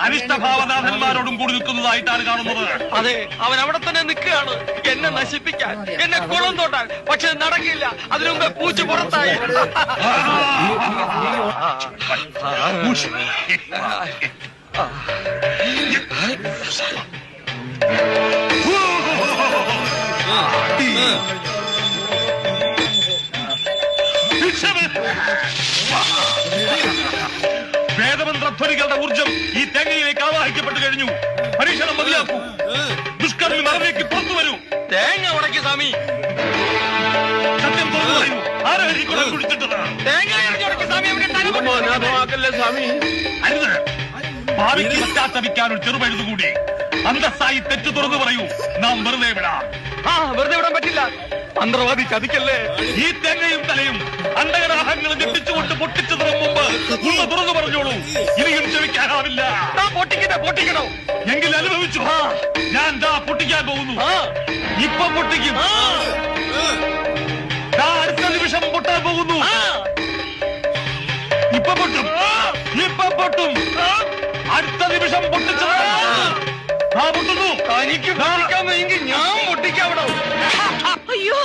അനിഷ്ടഭാവനാഥന്മാരോടും കൂടി നിൽക്കുന്നതായിട്ടാണ് കാണുന്നത്. അതെ, അവൻ അവിടെ തന്നെ നിൽക്കുകയാണ്, എന്നെ നശിപ്പിക്കാൻ, എന്നെ കുളം തോട്ടാൻ. പക്ഷെ നടക്കില്ല, അതിനു മുമ്പേ പൂച്ച പുറത്തായി. വേദമന്ത്രധ്വനികളുടെ ഊർജം ഈ തേങ്ങയിലേക്ക് ആവാഹിക്കപ്പെട്ടു കഴിഞ്ഞു. പരീക്ഷണം മതിയാക്കൂ. ദുഷ്കർമ്മി മറവിലേക്ക് പുറത്തു വരൂ. തേങ്ങ ഉടക്കി സ്വാമി. സത്യം തുറന്നു പറയൂ. ആരായി കുളം കുടിച്ചിട്ടത്? തേങ്ങ ഉടക്കി സ്വാമി. സ്വാമി അരുത്. ഭാവിക്ക് പശ്ചാത്തപിക്കാൻ ഒരു ചെറുപഴുതുകൂടി. അന്തസ്സായി തെറ്റു തുറന്നു പറയൂ. നാം വെറുതെ വിടാം. വെറുതെ വിടാൻ പറ്റില്ല. മന്ത്രവാദി ചതിക്കല്ലേ. ഈ തേങ്ങയും തലയും അണ്ടകടാഹങ്ങൾ ഞെട്ടിച്ചുകൊണ്ട് പൊട്ടിച്ചതിന് മുമ്പ് ഒന്ന് തുറന്നു പറഞ്ഞോളൂ. ഇനിയും ക്ഷമിക്കാനാവില്ല. പൊട്ടിക്കണോ? എങ്കിൽ അനുഭവിച്ചു. ഞാൻ പൊട്ടിക്കാൻ പോകുന്നു. ഇപ്പം പൊട്ടിക്കും. അടുത്ത നിമിഷം പൊട്ടാൻ പോകുന്നു. ഇപ്പൊ പൊട്ടും. അടുത്ത നിമിഷം പൊട്ടിച്ചത് പൊട്ടുന്നു. തനിക്ക് പൊട്ടിക്കാമെങ്കിൽ ഞാൻ പൊട്ടിക്കാവിടോ. അയ്യോ